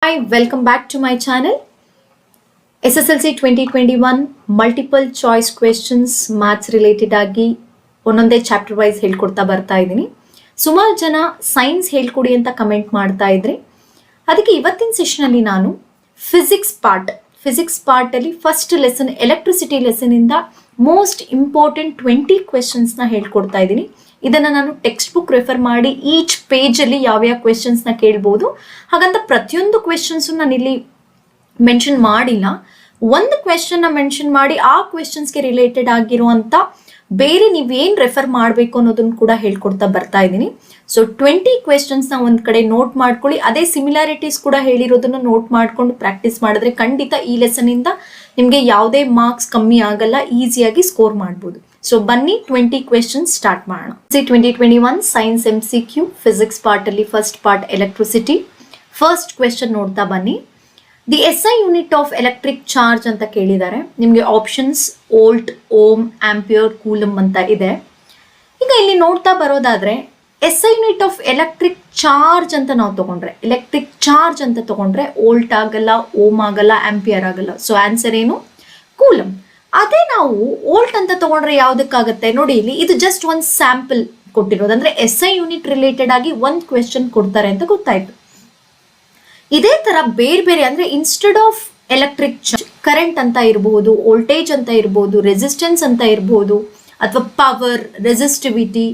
Hi, welcome back to my channel. SSLC 2021 multiple choice questions maths related ಆಗಿ ಒಂದೊಂದೇ chapter wise ಹೇಳ್ಕೊಡ್ತಾ ಬರ್ತಾ ಇದ್ದೀನಿ. ಸುಮಾರು ಜನ ಸೈನ್ಸ್ ಹೇಳ್ಕೊಡಿ ಅಂತ ಕಮೆಂಟ್ ಮಾಡ್ತಾ ಇದ್ರಿ. ಅದಕ್ಕೆ ಇವತ್ತಿನ ಸೆಷನ್ ಅಲ್ಲಿ ನಾನು ಫಿಸಿಕ್ಸ್ ಪಾರ್ಟ್ ಅಲ್ಲಿ ಫಸ್ಟ್ ಲೆಸನ್ ಎಲೆಕ್ಟ್ರಿಸಿಟಿ ಲೆಸನ್ ಇಂದ ಮೋಸ್ಟ್ ಇಂಪಾರ್ಟೆಂಟ್ 20 ಕ್ವೆಶ್ಚನ್ಸ್ ನ ಹೇಳ್ಕೊಡ್ತಾ ಇದ್ದೀನಿ. ಇದನ್ನ ನಾನು ಟೆಕ್ಸ್ಟ್ ಬುಕ್ ರೆಫರ್ ಮಾಡಿ ಈಚ್ ಪೇಜ್ ಅಲ್ಲಿ ಯಾವ್ಯಾವ ಕ್ವೆಶನ್ಸ್ ನ ಕೇಳ್ಬೋದು. ಹಾಗಂತ ಪ್ರತಿಯೊಂದು ಕ್ವೆಶನ್ಸ್ ನಾನು ಇಲ್ಲಿ ಮೆನ್ಷನ್ ಮಾಡಿಲ್ಲ. ಒಂದು ಕ್ವೆಶನ್ ನ ಮೆನ್ಷನ್ ಮಾಡಿ ಆ ಕ್ವೆಶನ್ಸ್ಗೆ ರಿಲೇಟೆಡ್ ಆಗಿರುವಂತ ಬೇರೆ ನೀವೇನ್ ರೆಫರ್ ಮಾಡಬೇಕು ಅನ್ನೋದನ್ನ ಕೂಡ ಹೇಳ್ಕೊಡ್ತಾ ಬರ್ತಾ ಇದ್ದೀನಿ. ಸೊ 20 ಕ್ವೆಶನ್ಸ್ ನ ಒಂದ್ ಕಡೆ ನೋಟ್ ಮಾಡ್ಕೊಳ್ಳಿ. ಅದೇ ಸಿಮಿಲಾರಿಟೀಸ್ ಕೂಡ ಹೇಳಿರೋದನ್ನ ನೋಟ್ ಮಾಡ್ಕೊಂಡು ಪ್ರಾಕ್ಟೀಸ್ ಮಾಡಿದ್ರೆ ಖಂಡಿತ ಈ ಲೆಸನ್ ಇಂದ ನಿಮ್ಗೆ ಯಾವುದೇ ಮಾರ್ಕ್ಸ್ ಕಮ್ಮಿ ಆಗಲ್ಲ, ಈಸಿಯಾಗಿ ಸ್ಕೋರ್ ಮಾಡ್ಬೋದು. ಸೊ ಬನ್ನಿ 20 ಕ್ವೆಶನ್ಸ್ ಸ್ಟಾರ್ಟ್ ಮಾಡೋಣ. 2021 ಸೈನ್ಸ್ MCQ ಫಿಸಿಕ್ಸ್ ಪಾರ್ಟ್ ಅಲ್ಲಿ first part electricity. First question ನೋಡ್ತಾ ಬನ್ನಿ. The SI unit of electric charge ಅಂತ ಕೇಳಿದ್ದಾರೆ. ನಿಮಗೆ options volt, ohm, ampere, coulomb ಅಂತ ಇದೆ. ಈಗ ಇಲ್ಲಿ ನೋಡ್ತಾ ಬರೋದಾದ್ರೆ SI unit of electric charge ಅಂತ ನಾವು ತಗೊಂಡ್ರೆ ವೋಲ್ಟ್ ಆಗಲ್ಲ, ಓಮ್ ಆಗಲ್ಲ, ಆಂಪಿಯರ್ ಆಗಲ್ಲ. ಸೊ ಆನ್ಸರ್ ಏನು? ಕೂಲಮ್. ಅದೇ ನಾವು ವೋಲ್ಟ್ ಅಂತ ತಗೊಂಡ್ರೆ ಯಾವ್ದಕ್ಕಾಗತ್ತೆ ನೋಡಿ. ಇಲ್ಲಿ ಇದು ಜಸ್ಟ್ ಒಂದು ಸ್ಯಾಂಪಲ್ ಕೊಟ್ಟಿರೋದು, ಅಂದ್ರೆ SI ಯೂನಿಟ್ ರಿಲೇಟೆಡ್ ಆಗಿ ಒಂದು ಕ್ವೆಶನ್ ಕೊಡ್ತಾರೆ ಅಂತ ಗೊತ್ತಾಯ್ತು. ಇದೇ ತರ ಬೇರೆ ಬೇರೆ ಅಂದ್ರೆ ಇನ್ಸ್ಟೆಡ್ ಆಫ್ ಎಲೆಕ್ಟ್ರಿಕ್ ಕರೆಂಟ್ ಅಂತ ಇರಬಹುದು, ವೋಲ್ಟೇಜ್ ಅಂತ ಇರಬಹುದು, ರೆಸಿಸ್ಟೆನ್ಸ್ ಅಂತ ಇರಬಹುದು, ಅಥವಾ ಪವರ್, ರೆಸಿಸ್ಟಿವಿಟಿ,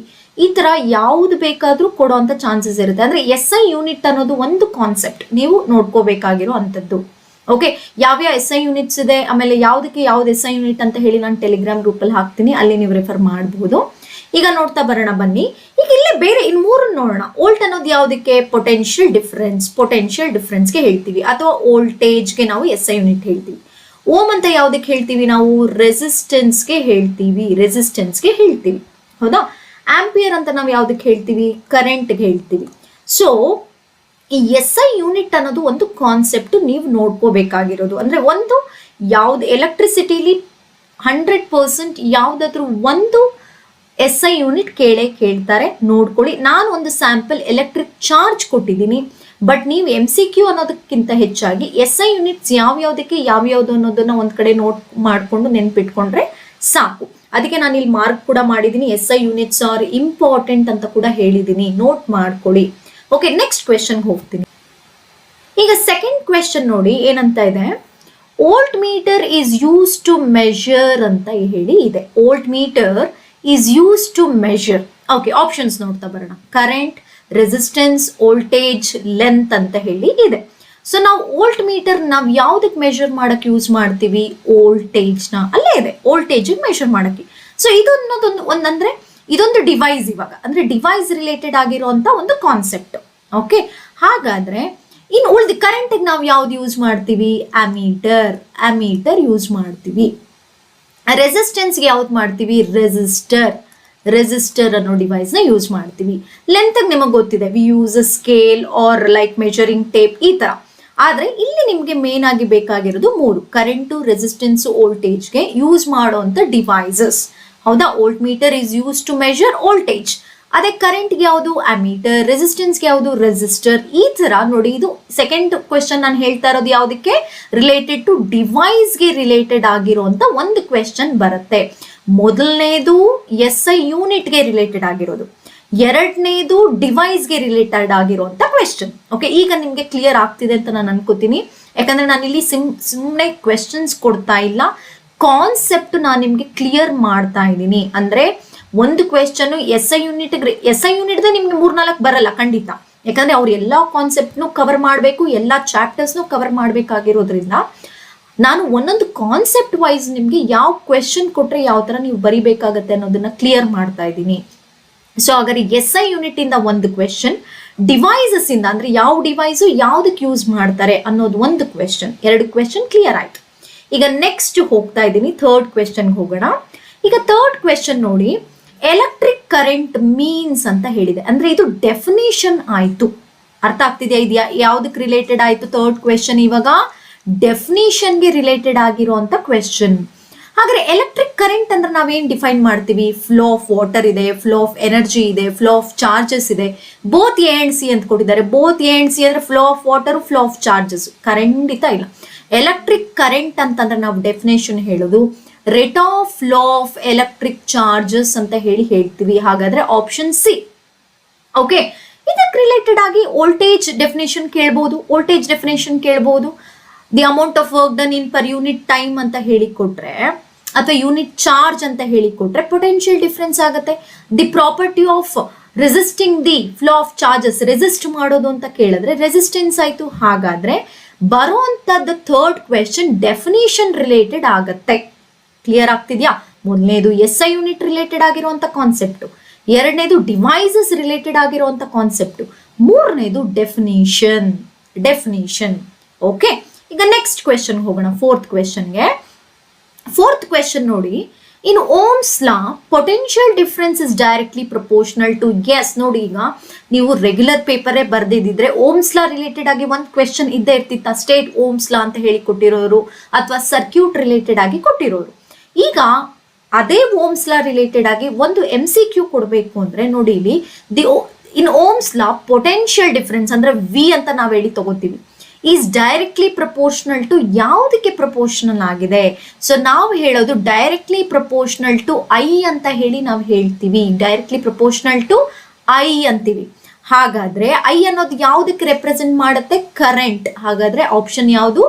ಈ ತರ ಯಾವ್ದು ಬೇಕಾದ್ರೂ ಕೊಡುವಂತ ಚಾನ್ಸಸ್ ಇರುತ್ತೆ. ಅಂದ್ರೆ SI ಯೂನಿಟ್ ಅನ್ನೋದು ಒಂದು ಕಾನ್ಸೆಪ್ಟ್ ನೀವು ನೋಡ್ಕೋಬೇಕಾಗಿರೋ ಅಂತದ್ದು. ಓಕೆ, ಯಾವ್ಯಾವ SI ಯೂನಿಟ್ಸ್ ಇದೆ, ಆಮೇಲೆ ಯಾವ್ದಕ್ಕೆ ಯಾವ್ದು SI ಯೂನಿಟ್ ಅಂತ ಹೇಳಿ ನಾನು ಟೆಲಿಗ್ರಾಮ್ ಗ್ರೂಪ್ ಅಲ್ಲಿ ಹಾಕ್ತೀನಿ, ಅಲ್ಲಿ ನೀವು ರೆಫರ್ ಮಾಡಬಹುದು. ಈಗ ನೋಡ್ತಾ ಬರೋಣ ಬನ್ನಿ. ಈಗ ಇಲ್ಲೇ ಬೇರೆ ಇನ್ ಮೂರು ನೋಡೋಣ. ವೋಲ್ಟ್ ಅನ್ನೋದು ಯಾವುದಕ್ಕೆ? ಪೊಟೆನ್ಷಿಯಲ್ ಡಿಫರೆನ್ಸ್ಗೆ ಹೇಳ್ತೀವಿ, ಅಥವಾ ವೋಲ್ಟೇಜ್ಗೆ ನಾವು SI ಯೂನಿಟ್ ಹೇಳ್ತೀವಿ. ಓಮ್ ಅಂತ ಯಾವುದಕ್ಕೆ ಹೇಳ್ತೀವಿ ನಾವು? ರೆಸಿಸ್ಟೆನ್ಸ್ಗೆ ಹೇಳ್ತೀವಿ. ಹೌದಾ? ಆಂಪಿಯರ್ ಅಂತ ನಾವು ಯಾವುದಕ್ಕೆ ಹೇಳ್ತೀವಿ? ಕರೆಂಟ್ಗೆ ಹೇಳ್ತೀವಿ. ಸೊ ಈ SI ಯೂನಿಟ್ ಅನ್ನೋದು ಒಂದು ಕಾನ್ಸೆಪ್ಟ್ ನೀವು ನೋಡ್ಕೋಬೇಕಾಗಿರೋದು. ಅಂದ್ರೆ ಒಂದು ಯಾವ್ದು ಎಲೆಕ್ಟ್ರಿಸಿಟಿಲಿ 100% ಯಾವ್ದಾದ್ರು ಒಂದು SI ಯೂನಿಟ್ ಕೇಳ್ತಾರೆ, ನೋಡ್ಕೊಳ್ಳಿ. ನಾನು ಒಂದು ಸ್ಯಾಂಪಲ್ ಎಲೆಕ್ಟ್ರಿಕ್ ಚಾರ್ಜ್ ಕೊಟ್ಟಿದ್ದೀನಿ, ಬಟ್ ನೀವು MCQ ಅನ್ನೋದಕ್ಕಿಂತ ಹೆಚ್ಚಾಗಿ SI ಯೂನಿಟ್ಸ್ ಯಾವ್ಯಾವ್ದಕ್ಕೆ ಯಾವ್ಯಾವ್ದು ಅನ್ನೋದನ್ನ ಒಂದ್ ಕಡೆ ನೋಟ್ ಮಾಡ್ಕೊಂಡು ನೆನ್ಪಿಟ್ಕೊಂಡ್ರೆ ಸಾಕು. ಅದಕ್ಕೆ ನಾನು ಇಲ್ಲಿ ಮಾರ್ಕ್ ಕೂಡ ಮಾಡಿದ್ದೀನಿ. SI ಯೂನಿಟ್ಸ್ ಆರ್ ಇಂಪಾರ್ಟೆಂಟ್ ಅಂತ ಕೂಡ ಹೇಳಿದ್ದೀನಿ, ನೋಟ್ ಮಾಡ್ಕೊಳ್ಳಿ. ಓಕೆ, ನೆಕ್ಸ್ಟ್ ಕ್ವೆಶನ್ ಹೋಗ್ತೀನಿ. ಈಗ ಸೆಕೆಂಡ್ ಕ್ವೆಶನ್ ನೋಡಿ ಏನಂತ ಇದೆ. Voltmeter is use to measure ಅಂತ ಹೇಳಿ ಇದೆ. Voltmeter is use to measure. Okay, options ನೋಡ್ತಾ ಬರೋಣ. ಕರೆಂಟ್, ರೆಸಿಸ್ಟೆನ್ಸ್, ವೋಲ್ಟೇಜ್, ಲೆಂತ್ ಅಂತ ಹೇಳಿ ಇದೆ. ಸೊ ನಾವು ವೋಲ್ಟ್ ಮೀಟರ್ ನಾವು ಯಾವ್ದಕ್ಕೆ ಮೆಷರ್ ಮಾಡಕ್ಕೆ ಯೂಸ್ ಮಾಡ್ತೀವಿ? ವೋಲ್ಟೇಜ್ನ. ಅಲ್ಲೇ ಇದೆ, ವೋಲ್ಟೇಜ್ ಮೆಷರ್ ಮಾಡಕ್ಕೆ. ಸೊ ಇದು ಅನ್ನೋದೊಂದು ಒಂದಂದ್ರೆ ಇದೊಂದು ಡಿವೈಸ್, ಇವಾಗ ಅಂದ್ರೆ ಡಿವೈಸ್ ರಿಲೇಟೆಡ್ ಆಗಿರುವಂತ ಒಂದು ಕಾನ್ಸೆಪ್ಟ್. ಓಕೆ, ಹಾಗಾದ್ರೆ ಇನ್ನು ಉಳಿದ ಕರೆಂಟಿಗೆ ನಾವು ಯಾವ್ದು ಯೂಸ್ ಮಾಡ್ತೀವಿ? ಅಮೀಟರ್ ಯೂಸ್ ಮಾಡ್ತೀವಿ. ರೆಸಿಸ್ಟೆನ್ಸ್ಗೆ ಯಾವ್ದು ಮಾಡ್ತೀವಿ? ರೆಸಿಸ್ಟರ್ ಅನ್ನೋ ಡಿವೈಸ್ ನ ಯೂಸ್ ಮಾಡ್ತೀವಿ. ಲೆಂತ್ ನಿಮಗೆ ಗೊತ್ತಿದೆ, we use a scale or like measuring tape, ಈ ತರ. ಆದ್ರೆ ಇಲ್ಲಿ ನಿಮ್ಗೆ ಮೇನ್ ಆಗಿ ಬೇಕಾಗಿರೋದು ಮೂರು: ಕರೆಂಟು, ರೆಸಿಸ್ಟೆನ್ಸ್, ವೋಲ್ಟೇಜ್ಗೆ ಯೂಸ್ ಮಾಡುವಂತ ಡಿವೈಸಸ್. ಹೌದಾ? Voltmeter is use to measure voltage. ಅದೇ ಕರೆಂಟ್ಗೆ ಯಾವುದು? ಅಮೀಟರ್. ರೆಸಿಸ್ಟೆನ್ಸ್ಗೆ ಯಾವುದು? ರೆಸಿಸ್ಟರ್. ಈ ತರ ನೋಡಿ. ಇದು ಸೆಕೆಂಡ್ ಕ್ವೆಶನ್ ನಾನು ಹೇಳ್ತಾ ಇರೋದು ಯಾವುದಕ್ಕೆ? ರಿಲೇಟೆಡ್ ಟು ಡಿವೈಸ್ಗೆ ರಿಲೇಟೆಡ್ ಆಗಿರುವಂತ ಒಂದು ಕ್ವೆಶನ್ ಬರುತ್ತೆ. ಮೊದಲನೇದು SI ಯೂನಿಟ್ಗೆ ರಿಲೇಟೆಡ್ ಆಗಿರೋದು, ಎರಡನೇದು ಡಿವೈಸ್ಗೆ ರಿಲೇಟೆಡ್ ಆಗಿರುವಂತ ಕ್ವೆಶನ್. ಓಕೆ, ಈಗ ನಿಮ್ಗೆ ಕ್ಲಿಯರ್ ಆಗ್ತಿದೆ ಅಂತ ನಾನು ಅನ್ಕೋತೀನಿ. ಯಾಕಂದ್ರೆ ನಾನು ಇಲ್ಲಿ ಸುಮ್ಮನೆ ಕ್ವೆಶನ್ಸ್ ಕೊಡ್ತಾ ಇಲ್ಲ, ಕಾನ್ಸೆಪ್ಟ್ ನಾನು ನಿಮ್ಗೆ ಕ್ಲಿಯರ್ ಮಾಡ್ತಾ ಇದ್ದೀನಿ. ಅಂದ್ರೆ ಒಂದು ಕ್ವೆಶನ್ SI ಯೂನಿಟ್ ನಿಮ್ಗೆ 3-4 ಬರಲ್ಲ ಖಂಡಿತ. ಯಾಕಂದ್ರೆ ಅವ್ರು ಎಲ್ಲಾ ಕಾನ್ಸೆಪ್ಟ್ನು ಕವರ್ ಮಾಡಬೇಕು, ಎಲ್ಲಾ ಚಾಪ್ಟರ್ಸ್ನು ಕವರ್ ಮಾಡಬೇಕಾಗಿರೋದ್ರಿಂದ ನಾನು ಒಂದೊಂದು ಕಾನ್ಸೆಪ್ಟ್ ವೈಸ್ ನಿಮ್ಗೆ ಯಾವ ಕ್ವೆಶನ್ ಕೊಟ್ರೆ ಯಾವ ತರ ನೀವು ಬರಿಬೇಕಾಗತ್ತೆ ಅನ್ನೋದನ್ನ ಕ್ಲಿಯರ್ ಮಾಡ್ತಾ ಇದ್ದೀನಿ. ಸೊ ಹಾಗಾದ್ರೆ SI ಯೂನಿಟ್ ಇಂದ ಒಂದು ಕ್ವೆಶನ್, ಡಿವೈಸಸ್ ಇಂದ ಅಂದ್ರೆ ಯಾವ ಡಿವೈಸು ಯಾವ್ದಕ್ಕೆ ಯೂಸ್ ಮಾಡ್ತಾರೆ ಅನ್ನೋದು ಒಂದು ಕ್ವೆಶನ್. 2 ಕ್ವೆಶನ್ ಕ್ಲಿಯರ್ ಆಯ್ತು. ಈಗ ನೆಕ್ಸ್ಟ್ ಹೋಗ್ತಾ ಇದ್ದೀನಿ, ಥರ್ಡ್ ಕ್ವೆಶನ್ಗೆ ಹೋಗೋಣ. ಈಗ ಥರ್ಡ್ ಕ್ವೆಶನ್ ನೋಡಿ, ಎಲೆಕ್ಟ್ರಿಕ್ ಕರೆಂಟ್ ಮೀನ್ಸ್ ಅಂತ ಹೇಳಿದೆ. ಅಂದ್ರೆ ಇದು ಡೆಫಿನೇಷನ್ ಆಯ್ತು. ಅರ್ಥ ಆಗ್ತಿದೆಯಾ? ಇದೆಯಾ? ಯಾವ್ದಕ್ಕೆ ರಿಲೇಟೆಡ್ ಆಯ್ತು ಥರ್ಡ್ ಕ್ವೆಶನ್? ಇವಾಗ ಡೆಫಿನೇಷನ್ಗೆ ರಿಲೇಟೆಡ್ ಆಗಿರುವಂತ ಕ್ವೆಶನ್. ಹಾಗಾದ್ರೆ ಎಲೆಕ್ಟ್ರಿಕ್ ಕರೆಂಟ್ ಅಂದ್ರೆ ನಾವೇನ್ ಡಿಫೈನ್ ಮಾಡ್ತೀವಿ? ಫ್ಲೋ ಆಫ್ ವಾಟರ್ ಇದೆ, ಫ್ಲೋ ಆಫ್ ಎನರ್ಜಿ ಇದೆ, ಫ್ಲೋ ಆಫ್ ಚಾರ್ಜಸ್ ಇದೆ. ಬೋತ್ ಎ ಅಂಡ್ ಸಿ ಅಂತ ಕೊಟ್ಟಿದ್ದಾರೆ. ಬೋತ್ ಎ ಅಂಡ್ ಸಿ ಅಂದ್ರೆ flow of water, flow of charges. ಖಂಡಿತ ಇಲ್ಲ. ಎಲೆಕ್ಟ್ರಿಕ್ ಕರೆಂಟ್ ಅಂತಂದ್ರೆ ನಾವು ಡೆಫಿನೇಷನ್ ಹೇಳೋದು rate of flow of electric charges ಅಂತ ಹೇಳ್ತೀವಿ. ಹಾಗಾದ್ರೆ ಆಪ್ಷನ್ ಸಿ. ಓಕೆ, ಇದಕ್ಕೆ ರಿಲೇಟೆಡ್ ಆಗಿ ವೋಲ್ಟೇಜ್ ಡೆಫಿನೇಷನ್ ಕೇಳ್ಬೋದು. ವೋಲ್ಟೇಜ್ ಡೆಫಿನೇಷನ್ ಕೇಳ್ಬೋದು. The amount of work done in per unit time ಅಂತ ಹೇಳಿಕೊಟ್ರೆ, ಅಥವಾ ಯೂನಿಟ್ ಚಾರ್ಜ್ ಅಂತ ಹೇಳಿಕೊಟ್ರೆ ಪೊಟೆನ್ಷಿಯಲ್ ಡಿಫ್ರೆನ್ಸ್ ಆಗುತ್ತೆ. The property of resisting the flow of charges, resist ಮಾಡೋದು ಅಂತ ಕೇಳಿದ್ರೆ ರೆಸಿಸ್ಟೆನ್ಸ್ ಆಯ್ತು. ಹಾಗಾದ್ರೆ ಬರುವಂತದ್ದು ಥರ್ಡ್ ಕ್ವೆಶನ್ ಡೆಫಿನೇಷನ್ ರಿಲೇಟೆಡ್ ಆಗತ್ತೆ. ಕ್ಲಿಯರ್ ಆಗ್ತಿದ್ಯಾ? ಮೊದಲನೇದು SI ಯೂನಿಟ್ ರಿಲೇಟೆಡ್ ಆಗಿರುವಂತ ಕಾನ್ಸೆಪ್ಟ್, ಎರಡನೇದು ಡಿವೈಸಸ್ ರಿಲೇಟೆಡ್ ಆಗಿರುವಂತ ಕಾನ್ಸೆಪ್ಟ್, ಮೂರನೇದು ಡೆಫಿನೇಷನ್. ಓಕೆ, ಈಗ ನೆಕ್ಸ್ಟ್ ಕ್ವೆಶನ್ ಹೋಗೋಣ. ಫೋರ್ತ್ ಕ್ವೆಶನ್ ನೋಡಿ, ಇನ್ Ohm's law potential difference is directly proportional to. Yes, ನೋಡಿ, ಈಗ ನೀವು ರೆಗ್ಯುಲರ್ ಪೇಪರೇ ಬರ್ದಿದ್ರೆ ಓಮ್ಸ್ ಲಾ ರಿಲೇಟೆಡ್ ಆಗಿ ಒಂದು ಕ್ವೆಶನ್ ಇದ್ದೇ ಇರ್ತಿತ್ತ. ಸ್ಟೇಟ್ ಓಮ್ಸ್ ಲಾ ಅಂತ ಹೇಳಿ ಕೊಟ್ಟಿರೋರು ಅಥವಾ ಸರ್ಕ್ಯೂಟ್ ರಿಲೇಟೆಡ್ ಆಗಿ ಕೊಟ್ಟಿರೋರು. ಈಗ ಅದೇ ಓಮ್ಸ್ ಲಾ ರಿಲೇಟೆಡ್ ಆಗಿ ಒಂದು MCQ ಕೊಡಬೇಕು ಅಂದ್ರೆ ನೋಡಿ, ಇಲ್ಲಿ ಇನ್ ಓಮ್ಸ್ ಲಾ ಪೊಟೆನ್ಷಿಯಲ್ ಡಿಫರೆನ್ಸ್ ಅಂದ್ರೆ ವಿ ಅಂತ ನಾವು ಹೇಳಿ ತಗೋತೀವಿ, ಈಸ್ ಡೈರೆಕ್ಟ್ಲಿ ಪ್ರಪೋರ್ಷನಲ್ ಟು ಯಾವುದಕ್ಕೆ ಪ್ರಪೋರ್ಷನಲ್ ಆಗಿದೆ? ಸೊ ನಾವು ಹೇಳೋದು ಡೈರೆಕ್ಟ್ಲಿ ಪ್ರಪೋರ್ಷನಲ್ ಟು ಐ ಅಂತ ಹೇಳಿ ನಾವು ಹೇಳ್ತೀವಿ. ಡೈರೆಕ್ಟ್ಲಿ ಪ್ರಪೋರ್ಷನಲ್ ಟು ಐ ಅಂತೀವಿ. ಹಾಗಾದ್ರೆ ಐ ಅನ್ನೋದು ಯಾವುದಕ್ಕೆ ರೆಪ್ರೆಸೆಂಟ್ ಮಾಡುತ್ತೆ? ಕರೆಂಟ್. ಹಾಗಾದ್ರೆ ಆಪ್ಷನ್ ಯಾವುದು?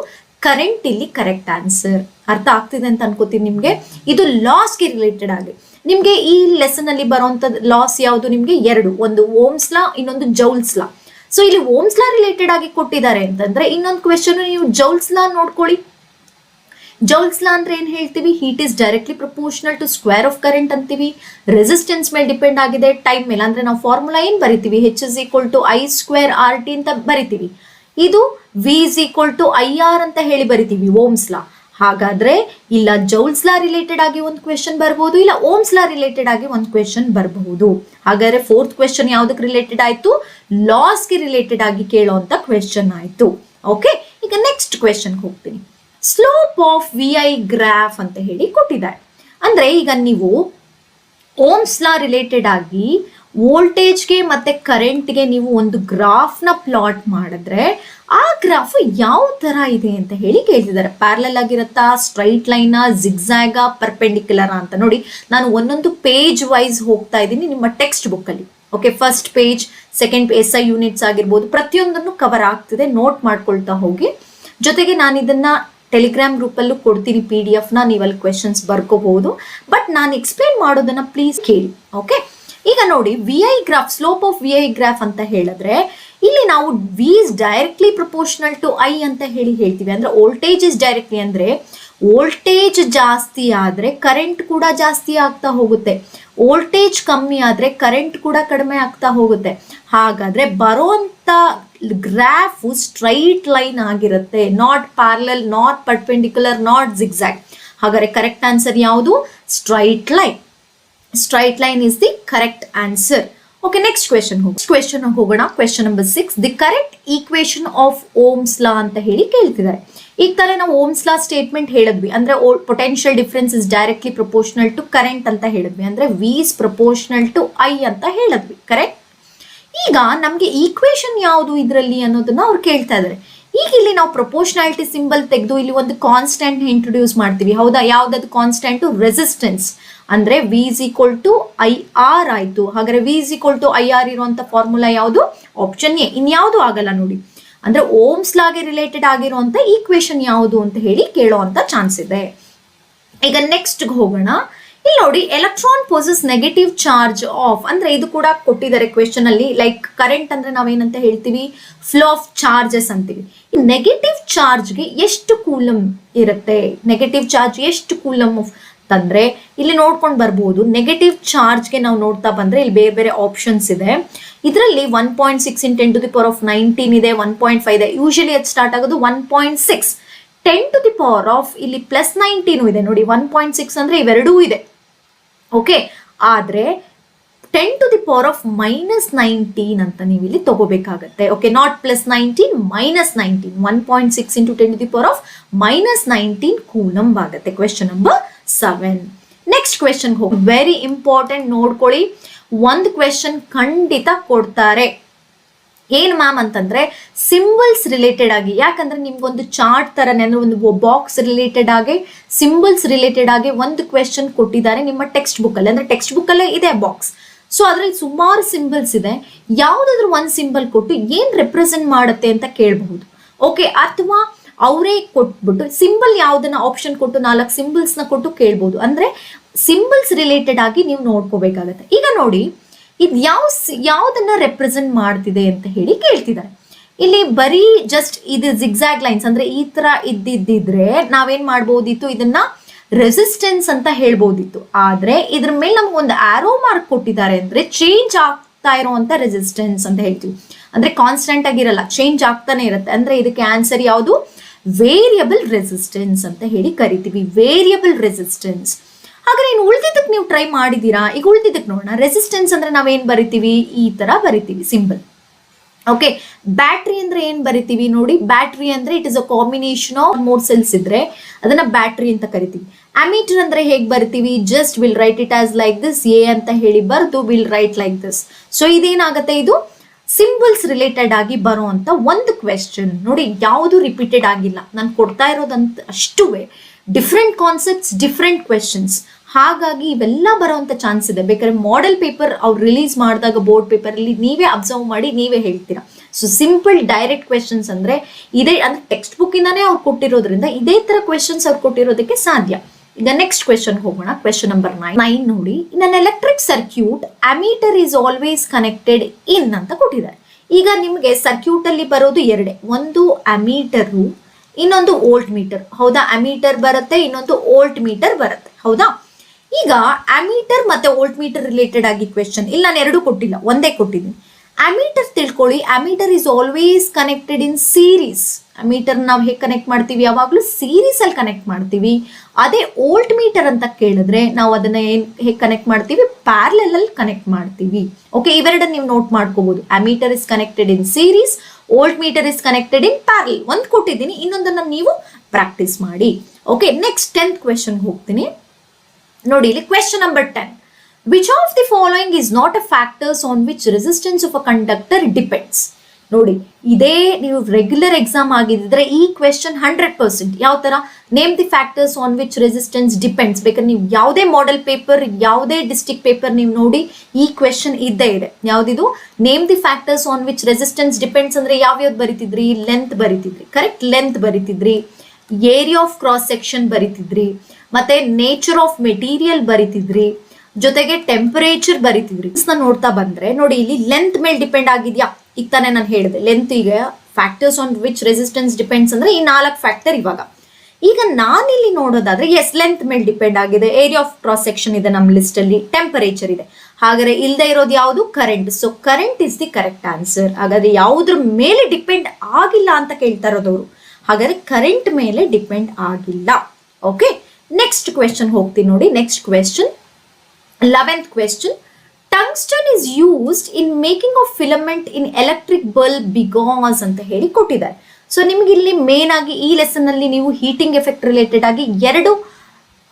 ಕರೆಂಟ್ ಇಲ್ಲಿ ಕರೆಕ್ಟ್ ಆನ್ಸರ್. ಅರ್ಥ ಆಗ್ತಿದೆ ಅಂತ ಅನ್ಕೋತೀನಿ ನಿಮ್ಗೆ. ಇದು ಲಾಸ್ಗೆ ರಿಲೇಟೆಡ್ ಆಗಿ ನಿಮ್ಗೆ ಈ ಲೆಸನ್ ಅಲ್ಲಿ ಬರುವಂತದ್ದು ಲಾಸ್ ಯಾವುದು? ನಿಮ್ಗೆ ಎರಡು, ಒಂದು ಓಮ್ಸ್ ಲಾ, ಇನ್ನೊಂದು ಜೌಲ್ಸ್ ಲಾ. ಸೊ ಇಲ್ಲಿ ಓಮ್ಸ್ ಲಾ ರಿಲೇಟೆಡ್ ಆಗಿ ಕೊಟ್ಟಿದ್ದಾರೆ ಅಂತಂದ್ರೆ ಇನ್ನೊಂದು ಕ್ವೆಶನ್ ನೀವು ಜೌಲ್ಸ್ ಲಾ ನೋಡ್ಕೊಳ್ಳಿ. ಜೌಲ್ಸ್ ಲಾ ಅಂದ್ರೆ ಏನ್ ಹೇಳ್ತೀವಿ? Heat is directly proportional to square of current ಅಂತೀವಿ. ರೆಸಿಸ್ಟೆನ್ಸ್ ಮೇಲೆ ಡಿಪೆಂಡ್ ಆಗಿದೆ, ಟೈಮ್ ಮೇಲೆ. ಅಂದ್ರೆ ನಾವು ಫಾರ್ಮುಲಾ ಏನ್ ಬರಿತೀವಿ? H=I²RT ಅಂತ ಬರಿತೀವಿ. ಇದು V=IR ಅಂತ ಹೇಳಿ ಬರಿತೀವಿ ಓಮ್ಸ್ ಲಾ. ಹಾಗಾದ್ರೆ ಇಲ್ಲ ಜೌಲ್ಸ್ ಲಾ ರಿಲೇಟೆಡ್ ಆಗಿ ಒಂದು ಕ್ವೆಶನ್ ಬರಬಹುದು, ಇಲ್ಲ ಓಮ್ಸ್ ಲಾ ರಿಲೇಟೆಡ್ ಆಗಿ ಒಂದು ಕ್ವೆಶನ್ ಬರಬಹುದು. ಹಾಗಾದ್ರೆ ಫೋರ್ತ್ ಕ್ವೆಶನ್ ಯಾವ್ದಕ್ಕೆ ರಿಲೇಟೆಡ್ ಆಯ್ತು? ಲಾಸ್ಗೆ ರಿಲೇಟೆಡ್ ಆಗಿ ಕೇಳೋಂತ ಕ್ವೆಶನ್ ಆಯ್ತು. ಓಕೆ, ಈಗ ನೆಕ್ಸ್ಟ್ ಕ್ವೆಶನ್ ಹೋಗ್ತೀನಿ. ಸ್ಲೋಪ್ ಆಫ್ VI ಗ್ರಾಫ್ ಅಂತ ಹೇಳಿ ಕೊಟ್ಟಿದ್ದಾರೆ. ಅಂದ್ರೆ ಈಗ ನೀವು ಓಮ್ಸ್ ಲಾ ರಿಲೇಟೆಡ್ ಆಗಿ ವೋಲ್ಟೇಜ್ಗೆ ಮತ್ತೆ ಕರೆಂಟ್ಗೆ ನೀವು ಒಂದು ಗ್ರಾಫ್ನ ಪ್ಲಾಟ್ ಮಾಡಿದ್ರೆ ಆ ಗ್ರಾಫ್ ಯಾವ ತರ ಇದೆ ಅಂತ ಹೇಳಿ ಕೇಳ್ತಿದ್ದಾರೆ. ಪ್ಯಾರಲಲ್ ಆಗಿರತ್ತಾ, ಸ್ಟ್ರೈಟ್ ಲೈನಾ, ಜಿಗ್ಜಾಗ, ಪರ್ಪೆಂಡಿಕ್ಯುಲರ್ ಅಂತ. ನೋಡಿ, ನಾನು ಒಂದೊಂದು ಪೇಜ್ ವೈಸ್ ಹೋಗ್ತಾ ಇದ್ದೀನಿ ನಿಮ್ಮ ಟೆಕ್ಸ್ಟ್ ಬುಕ್ ಅಲ್ಲಿ. Okay, first page, second SI units ಆಗಿರ್ಬೋದು, ಪ್ರತಿಯೊಂದನ್ನು ಕವರ್ ಆಗ್ತಿದೆ. ನೋಟ್ ಮಾಡ್ಕೊಳ್ತಾ ಹೋಗಿ. ಜೊತೆಗೆ ನಾನು ಇದನ್ನ ಟೆಲಿಗ್ರಾಮ್ ಗ್ರೂಪ್ ಅಲ್ಲೂ ಕೊಡ್ತೀನಿ PDF ನ, ನೀವಲ್ಲಿ ಕ್ವೆಶನ್ಸ್ ಬರ್ಕೋಬಹುದು. ಬಟ್ ನಾನು ಎಕ್ಸ್ಪ್ಲೈನ್ ಮಾಡೋದನ್ನ ಪ್ಲೀಸ್ ಕೇಳಿ. ಓಕೆ, ಈಗ ನೋಡಿ, VI graph, slope of VI graph ಅಂತ ಹೇಳಿದ್ರೆ ಇಲ್ಲಿ ನಾವು V is directly proportional to I ಅಂತ ಹೇಳ್ತೀವಿ. ಅಂದ್ರೆ ವೋಲ್ಟೇಜ್ ಇಸ್ ಡೈರೆಕ್ಟ್ಲಿ, ಅಂದ್ರೆ ವೋಲ್ಟೇಜ್ ಜಾಸ್ತಿ ಆದ್ರೆ ಕರೆಂಟ್ ಕೂಡ ಜಾಸ್ತಿ ಆಗ್ತಾ ಹೋಗುತ್ತೆ. ವೋಲ್ಟೇಜ್ ಕಮ್ಮಿ ಆದ್ರೆ ಕರೆಂಟ್ ಕೂಡ ಕಡಿಮೆ ಆಗ್ತಾ ಹೋಗುತ್ತೆ. ಹಾಗಾದ್ರೆ ಬರುವಂತ ಗ್ರಾಫ್ ಸ್ಟ್ರೈಟ್ ಲೈನ್ ಆಗಿರುತ್ತೆ, not parallel, not perpendicular, not zigzag. ಹಾಗಾದ್ರೆ ಕರೆಕ್ಟ್ ಆನ್ಸರ್ ಯಾವುದು? Straight line. Straight line is the correct answer. Okay, next question ಹೋಗೋಣ. Question number 6, the correct equation of Ohm's law ಅಂತ ಹೇಳಿ ಕೇಳ್ತಿದ್ದಾರೆ. ಈಗ ತಾನೇ ನಾವು ಓಮ್ಸ್ ಲಾ ಸ್ಟೇಟ್ಮೆಂಟ್ ಹೇಳಿದ್ವಿ. ಅಂದ್ರೆ potential difference is directly proportional to current ಅಂತ ಹೇಳಿದ್ವಿ. ಅಂದ್ರೆ V is proportional to I ಅಂತ ಹೇಳಿದ್ವಿ. ಕರೆಕ್ಟ್. ಈಗ ನಮ್ಗೆ ಈಕ್ವೇಶನ್ ಯಾವುದು ಇದರಲ್ಲಿ ಅನ್ನೋದನ್ನ ಅವ್ರು ಕೇಳ್ತಾ ಇದ್ದಾರೆ. ಈಗ ಇಲ್ಲಿ ನಾವು ಪ್ರಪೋರ್ಷನಾಲಿಟಿ ಸಿಂಬಲ್ ತೆಗೆದು ಇಲ್ಲಿ ಒಂದು ಕಾನ್ಸ್ಟೆಂಟ್ ಇಂಟ್ರೊಡ್ಯೂಸ್ ಮಾಡ್ತೀವಿ. ಹೌದಾ? ಯಾವ್ದಾದ್ರು ಕಾನ್ಸ್ಟೆಂಟ್? ರೆಸಿಸ್ಟೆನ್ಸ್. ಅಂದ್ರೆ V=IR ಆಯ್ತು. ಹಾಗಾದ್ರೆ V=IR ಇರುವಂತ ಫಾರ್ಮುಲಾ ಯಾವುದು? Option A. ಇನ್ಯಾವುದು ಆಗಲ್ಲ ನೋಡಿ. ಅಂದ್ರೆ ಓಮ್ಸ್ ಲಾಗೆ ರಿಲೇಟೆಡ್ ಆಗಿರುವಂತ ಈಕ್ವೇಶನ್ ಯಾವುದು ಅಂತ ಹೇಳಿ ಕೇಳೋವಂತ ಚಾನ್ಸ್ ಇದೆ. ಈಗ ನೆಕ್ಸ್ಟ್ ಹೋಗೋಣ. ಇಲ್ಲಿ ನೋಡಿ, electron possess negative charge of, ಅಂದ್ರೆ ಇದು ಕೂಡ ಕೊಟ್ಟಿದ್ದಾರೆ ಕ್ವೆಶನ್ ಅಲ್ಲಿ. ಲೈಕ್ ಕರೆಂಟ್ ಅಂದ್ರೆ ನಾವೇನಂತ ಹೇಳ್ತೀವಿ? ಫ್ಲೋ ಆಫ್ ಚಾರ್ಜಸ್ ಅಂತೀವಿ. ನೆಗೆಟಿವ್ ಚಾರ್ಜ್ಗೆ ಎಷ್ಟು ಕೂಲಮ್ ಇರುತ್ತೆ? ನೆಗೆಟಿವ್ ಚಾರ್ಜ್ ಎಷ್ಟು ಕೂಲಮ್ ತಂದ್ರೆ ಇಲ್ಲಿ ನೋಡ್ಕೊಂಡು ಬರ್ಬೋದು. ನೆಗೆಟಿವ್ ಚಾರ್ಜ್ಗೆ ನಾವು ನೋಡ್ತಾ ಬಂದ್ರೆ ಇಲ್ಲಿ ಬೇರೆ ಬೇರೆ ಆಪ್ಷನ್ಸ್ ಇದೆ. ಇದರಲ್ಲಿ 1.6 × 10⁻19 ಇದೆ, 1.5 ಇದೆ. ಯೂಶಲಿ ಅದು ಸ್ಟಾರ್ಟ್ ಆಗೋದು 1.6. 10⁻, ಇಲ್ಲಿ +19 ಇದೆ ನೋಡಿ. 1.6 ಅಂದ್ರೆ ಇವೆರಡೂ ಇದೆ. ಓಕೆ, ಆದ್ರೆ 10⁻−19 ಅಂತ ನೀವು ಇಲ್ಲಿ ತಗೋಬೇಕಾಗತ್ತೆ. Okay, not +19, -19. 1.6 × 10⁻−19 ಕೂಲಂಬ್ ಆಗುತ್ತೆ. Question number 7. ನೆಕ್ಸ್ಟ್ ಕ್ವೆಶನ್ ಹೋಗಿ, ವೆರಿ ಇಂಪಾರ್ಟೆಂಟ್, ನೋಡ್ಕೊಳ್ಳಿ. ಒಂದು ಕ್ವೆಶನ್ ಖಂಡಿತ ಕೊಡ್ತಾರೆ. ಏನ್ ಮ್ಯಾಮ್ ಅಂತಂದ್ರೆ ಸಿಂಬಲ್ಸ್ ರಿಲೇಟೆಡ್ ಆಗಿ, ಯಾಕಂದ್ರೆ ನಿಮ್ಗೊಂದು ಚಾರ್ಟ್ ತರನೇ ಅಂದ್ರೆ ಒಂದು ಬಾಕ್ಸ್ ರಿಲೇಟೆಡ್ ಆಗಿ ಸಿಂಬಲ್ಸ್ ರಿಲೇಟೆಡ್ ಆಗಿ ಒಂದು ಕ್ವೆಶನ್ ಕೊಟ್ಟಿದ್ದಾರೆ ನಿಮ್ಮ ಟೆಕ್ಸ್ಟ್ ಬುಕ್ ಅಲ್ಲಿ. ಅಂದ್ರೆ ಟೆಕ್ಸ್ಟ್ ಬುಕ್ ಅಲ್ಲೇ ಇದೆ ಬಾಕ್ಸ್. ಸೊ ಅದ್ರಲ್ಲಿ ಸುಮಾರು ಸಿಂಬಲ್ಸ್ ಇದೆ. ಯಾವ್ದಾದ್ರು ಒಂದು ಸಿಂಬಲ್ ಕೊಟ್ಟು ಏನ್ ರೆಪ್ರೆಸೆಂಟ್ ಮಾಡುತ್ತೆ ಅಂತ ಕೇಳಬಹುದು. ಓಕೆ, ಅಥವಾ ಅವರೇ ಕೊಟ್ಬಿಟ್ಟು ಸಿಂಬಲ್ ಯಾವ್ದನ್ನ ಆಪ್ಷನ್ ಕೊಟ್ಟು 4 ಸಿಂಬಲ್ಸ್ ನ ಕೊಟ್ಟು ಕೇಳ್ಬೋದು. ಅಂದ್ರೆ ಸಿಂಬಲ್ಸ್ ರಿಲೇಟೆಡ್ ಆಗಿ ನೀವು ನೋಡ್ಕೋಬೇಕಾಗತ್ತೆ. ಈಗ ನೋಡಿ, ಇದು ಯಾವ್ದನ್ನ ರೆಪ್ರೆಸೆಂಟ್ ಮಾಡ್ತಿದೆ ಅಂತ ಹೇಳಿ ಕೇಳ್ತಿದ್ದಾರೆ. ಇಲ್ಲಿ ಬರೀ ಜಸ್ಟ್ ಇದು ಜಿಗ್ಜಾಗ್ ಲೈನ್ಸ್ ಅಂದ್ರೆ ಈ ತರ ಇದ್ದಿದ್ರೆ ನಾವೇನ್ ಮಾಡ್ಬೋದಿತ್ತು, ಇದನ್ನ ರೆಸಿಸ್ಟೆನ್ಸ್ ಅಂತ ಹೇಳ್ಬೋದಿತ್ತು. ಆದ್ರೆ ಇದ್ರ ಮೇಲೆ ನಮ್ಗೆ ಒಂದು ಆರೋ ಮಾರ್ಕ್ ಕೊಟ್ಟಿದ್ದಾರೆ ಅಂದ್ರೆ ಚೇಂಜ್ ಆಗ್ತಾ ಇರುವಂತ ರೆಸಿಸ್ಟೆನ್ಸ್ ಅಂತ ಹೇಳ್ತೀವಿ. ಅಂದ್ರೆ ಕಾನ್ಸ್ಟೆಂಟ್ ಆಗಿರಲ್ಲ, ಚೇಂಜ್ ಆಗ್ತಾನೆ ಇರುತ್ತೆ. ಅಂದ್ರೆ ಇದಕ್ಕೆ ಆನ್ಸರ್ ಯಾವುದು? ವೇರಿಯಬಲ್ ರೆಸಿಸ್ಟೆನ್ಸ್ ಅಂತ ಹೇಳಿ ಕರಿತೀವಿ. Variable resistance. ಹಾಗಾದ್ರೆ ಇನ್ನು ಉಳಿದಿದ್ದಕ್ಕೆ ನೀವು ಟ್ರೈ ಮಾಡಿದೀರಾ? ಈಗ ಉಳಿದಿದ್ದಕ್ಕೆ ನೋಡೋಣ. ರೆಸಿಸ್ಟೆನ್ಸ್ ಅಂದ್ರೆ ನಾವೇನ್ ಬರಿತೀವಿ? ಈ ತರ ಬರಿತೀವಿ ಸಿಂಬಲ್. ಓಕೆ, ಬ್ಯಾಟ್ರಿ ಅಂದ್ರೆ ಏನ್ ಬರಿತೀವಿ ನೋಡಿ? ಬ್ಯಾಟ್ರಿ ಅಂದ್ರೆ it is a combination of more cells ಇದ್ರೆ ಅದನ್ನ ಬ್ಯಾಟ್ರಿ ಅಂತ ಕರಿತೀವಿ. ಅಮೀಟರ್ ಅಂದ್ರೆ ಹೇಗ್ ಬರ್ತೀವಿ? Just will write it as like this, A ಅಂತ ಹೇಳಿ ಬರ್ದು will write like this. So ಇದೇನಾಗುತ್ತೆ? ಇದು ಸಿಂಬಲ್ಸ್ ರಿಲೇಟೆಡ್ ಆಗಿ ಬರುವಂತ ಒಂದು ಕ್ವೆಶ್ಚನ್. ನೋಡಿ, ಯಾವುದು ರಿಪೀಟೆಡ್ ಆಗಿಲ್ಲ. ನಾನು ಕೊಡ್ತಾ ಇರೋದಂತ ಅಷ್ಟುವೆ ಡಿಫ್ರೆಂಟ್ ಕಾನ್ಸೆಪ್ಟ್ಸ್, ಡಿಫ್ರೆಂಟ್ ಕ್ವೆಶನ್ಸ್. ಹಾಗಾಗಿ ಇವೆಲ್ಲ ಬರುವಂತ ಚಾನ್ಸ್ ಇದೆ. ಬೇಕಾದ್ರೆ ಮಾಡೆಲ್ ಪೇಪರ್ ಅವ್ರು ರಿಲೀಸ್ ಮಾಡಿದಾಗ ಬೋರ್ಡ್ ಪೇಪರ್ ಅಲ್ಲಿ ನೀವೇ ಅಬ್ಸರ್ವ್ ಮಾಡಿ ನೀವೇ ಹೇಳ್ತೀರಾ. ಸೊ ಸಿಂಪಲ್ ಡೈರೆಕ್ಟ್ ಕ್ವೆಶನ್ಸ್ ಅಂದ್ರೆ ಇದೇ, ಅಂದ್ರೆ ಟೆಕ್ಸ್ಟ್ ಬುಕ್ ಇಂದಾನೇ ಅವ್ರು ಕೊಟ್ಟಿರೋದ್ರಿಂದ ಇದೇ ತರ ಕ್ವೆಶನ್ಸ್ ಅವ್ರು ಕೊಟ್ಟಿರೋದಕ್ಕೆ ಸಾಧ್ಯ. ಈಗ ನೆಕ್ಸ್ಟ್ ಕ್ವೆಶನ್ ಹೋಗೋಣ. ಕ್ವೆಶನ್ ನಂಬರ್ 9 ನೋಡಿ. In an electric circuit ammeter is always connected in ಅಂತ ಕೊಟ್ಟಿದ್ದಾರೆ. ಈಗ ನಿಮ್ಗೆ ಸರ್ಕ್ಯೂಟ್ ಅಲ್ಲಿ ಬರೋದು ಎರಡೇ, ಒಂದು ಅಮೀಟರು, ಇನ್ನೊಂದು ವೋಲ್ಟ್ ಮೀಟರ್. ಹೌದಾ? ಅಮೀಟರ್ ಬರುತ್ತೆ, ಇನ್ನೊಂದು ವೋಲ್ಟ್ ಮೀಟರ್ ಬರುತ್ತೆ. ಹೌದಾ? ಈಗ ಅಮೀಟರ್ ಮತ್ತೆ ವೋಲ್ಟ್ ಮೀಟರ್ ರಿಲೇಟೆಡ್ ಆಗಿ ಕ್ವೆಶನ್ ಇಲ್ಲಿ ನಾನು ಎರಡು ಕೊಟ್ಟಿಲ್ಲ, ಒಂದೇ ಕೊಟ್ಟಿದ್ದೀನಿ. ಅಮೀಟರ್ ತಿಳ್ಕೊಳ್ಳಿ. Ammeter is always connected in series. Ammeter ನಾವು ಹೇಗೆ ಕನೆಕ್ಟ್ ಮಾಡ್ತೀವಿ? ಯಾವಾಗಲೂ ಸೀರೀಸ್ ಅಲ್ಲಿ ಕನೆಕ್ಟ್ ಮಾಡ್ತೀವಿ. ಅದೇ ವೋಲ್ಟ್ ಮೀಟರ್ ಅಂತ ಕೇಳಿದ್ರೆ ನಾವು ಅದನ್ನ ಹೇಗೆ ಕನೆಕ್ಟ್ ಮಾಡ್ತೀವಿ? ಪ್ಯಾರಲಲ್ ಅಲ್ಲಿ ಕನೆಕ್ಟ್ ಮಾಡ್ತೀವಿ. ಓಕೆ, ಇವೆರಡನ್ನ ನೀವು ನೋಟ್ ಮಾಡ್ಕೋಬಹುದು. Ammeter is connected in series, volt meter is connected in parallel. ಒಂದು ಕೊಟ್ಟಿದ್ದೀನಿ, ಇನ್ನೊಂದನ್ನ ನೀವು ಪ್ರಾಕ್ಟೀಸ್ ಮಾಡಿ. ಓಕೆ, ನೆಕ್ಸ್ಟ್ 10th ಕ್ವೆಶನ್ ಹೋಗ್ತೀನಿ. ನೋಡಿ, ಇಲ್ಲಿ question number 10. Which of the following is not a factors on which resistance of a conductor depends? ನೋಡಿ, ಇದೇ ನೀವು ರೆಗ್ಯುಲರ್ ಎಕ್ಸಾಮ್ ಆಗಿದ್ರೆ ಈ ಕ್ವೆಶನ್ 100%. ಯಾವ ತರ? Name the factors on which resistance depends. ಬೇಕಾದ್ರೆ ನೀವು ಯಾವುದೇ ಮಾಡೆಲ್ ಪೇಪರ್, ಯಾವುದೇ ಡಿಸ್ಟ್ರಿಕ್ಟ್ ಪೇಪರ್ ನೀವು ನೋಡಿ ಈ ಕ್ವೆಶನ್ ಇದ್ದೇ ಇದೆ. ಯಾವ್ದಿದು? Name the factors on which resistance depends ಅಂದ್ರೆ ಯಾವ್ಯಾವ್ದು ಬರಿತಿದ್ರಿ? ಲೆಂತ್ ಬರಿತಿದ್ರಿ, ಕರೆಕ್ಟ್, ಲೆಂತ್ ಬರಿತಿದ್ರಿ. ಏರಿಯಾ ಆಫ್ ಕ್ರಾಸ್ ಸೆಕ್ಷನ್ ಬರಿತಿದ್ರಿ, ಮತ್ತೆ ನೇಚರ್ ಆಫ್ ಮೆಟೀರಿಯಲ್ ಬರಿತಿದ್ರಿ, ಜೊತೆಗೆ ಟೆಂಪರೇಚರ್ ಬರಿತಿದ್ರಿ. ನೋಡ್ತಾ ಬಂದ್ರೆ ನೋಡಿ, ಇಲ್ಲಿ ಲೆಂತ್ ಮೇಲೆ ಡಿಪೆಂಡ್ ಆಗಿದ್ಯಾ? ಈಗ ತಾನೇ ನಾನು ಹೇಳಿದೆ ಲೆಂತ್. ಈಗ factors on which resistance depends ಅಂದ್ರೆ ಈ 4 ಫ್ಯಾಕ್ಟರ್. ಇವಾಗ ಈಗ ನಾನಿಲ್ಲಿ ನೋಡೋದಾದ್ರೆ ಎಸ್, ಲೆಂತ್ ಮೇಲೆ ಡಿಪೆಂಡ್ ಆಗಿದೆ, ಏರಿಯಾ ಆಫ್ ಕ್ರಾಸ್ ಸೆಕ್ಷನ್ ಇದೆ ನಮ್ಮ ಲಿಸ್ಟ್ ಅಲ್ಲಿ, ಟೆಂಪರೇಚರ್ ಇದೆ. ಹಾಗಾದ್ರೆ ಇಲ್ಲದೆ ಇರೋದು ಯಾವುದು? Current. So current is the correct answer. ಹಾಗಾದ್ರೆ ಯಾವುದ್ರ ಮೇಲೆ ಡಿಪೆಂಡ್ ಆಗಿಲ್ಲ ಅಂತ ಕೇಳ್ತಾ ಇರೋದವರು. ಹಾಗಾದ್ರೆ ಕರೆಂಟ್ ಮೇಲೆ ಡಿಪೆಂಡ್ ಆಗಿಲ್ಲ. ಓಕೆ, ನೆಕ್ಸ್ಟ್ ಕ್ವೆಶನ್ ಹೋಗ್ತೀನಿ ನೋಡಿ. Next question 11th question. Tungsten is used in making of filament in electric bulb because ಅಂತ ಹೇಳಿ ಕೊಟ್ಟಿದ್ದಾರೆ. ಸೊ ನಿಮ್ಗೆ ಇಲ್ಲಿ ಮೇನ್ ಆಗಿ ಈ ಲೆಸನ್ ಅಲ್ಲಿ ನೀವು ಹೀಟಿಂಗ್ ಎಫೆಕ್ಟ್ ರಿಲೇಟೆಡ್ ಆಗಿ 2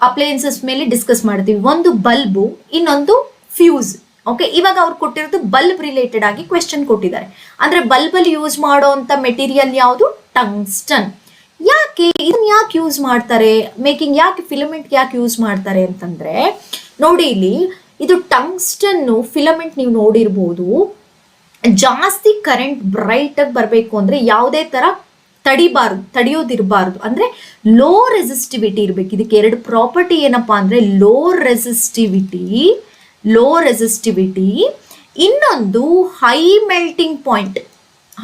ಅಪ್ಲಯನ್ಸಸ್ ಮೇಲೆ ಡಿಸ್ಕಸ್ ಮಾಡ್ತೀವಿ. ಒಂದು ಬಲ್ಬು, ಇನ್ನೊಂದು ಫ್ಯೂಸ್. ಓಕೆ, ಇವಾಗ ಅವ್ರು ಕೊಟ್ಟಿರೋದು ಬಲ್ಬ್ ರಿಲೇಟೆಡ್ ಆಗಿ ಕ್ವೆಶನ್ ಕೊಟ್ಟಿದ್ದಾರೆ. ಅಂದ್ರೆ ಬಲ್ಬ್ ಅಲ್ಲಿ ಯೂಸ್ ಮಾಡುವಂತ ಮೆಟೀರಿಯಲ್ ಯಾವುದು? ಟಂಗ್ಸ್ಟನ್. ಯಾಕೆ ಇದನ್ನ ಯಾಕೆ ಯೂಸ್ ಮಾಡ್ತಾರೆ? ಮೇಕಿಂಗ್ ಯಾಕೆ, ಫಿಲಮೆಂಟ್ ಯಾಕೆ ಯೂಸ್ ಮಾಡ್ತಾರೆ ಅಂತಂದ್ರೆ ನೋಡಿ, ಇಲ್ಲಿ ಇದು ಟಂಗ್ಸ್ಟನ್ ಫಿಲಮೆಂಟ್ ನೀವು ನೋಡಿರ್ಬೋದು. ಜಾಸ್ತಿ ಕರೆಂಟ್ ಬ್ರೈಟ್ ಆಗಿ ಬರಬೇಕು ಅಂದ್ರೆ ಯಾವುದೇ ತರ ತಡೆಯೋದಿರಬಾರ್ದು. ಅಂದ್ರೆ ಲೋ ರೆಸಿಸ್ಟಿವಿಟಿ ಇರ್ಬೇಕು. ಇದಕ್ಕೆ 2 ಪ್ರಾಪರ್ಟಿ ಏನಪ್ಪಾ ಅಂದ್ರೆ ಲೋ ರೆಸಿಸ್ಟಿವಿಟಿ, ಇನ್ನೊಂದು high melting point.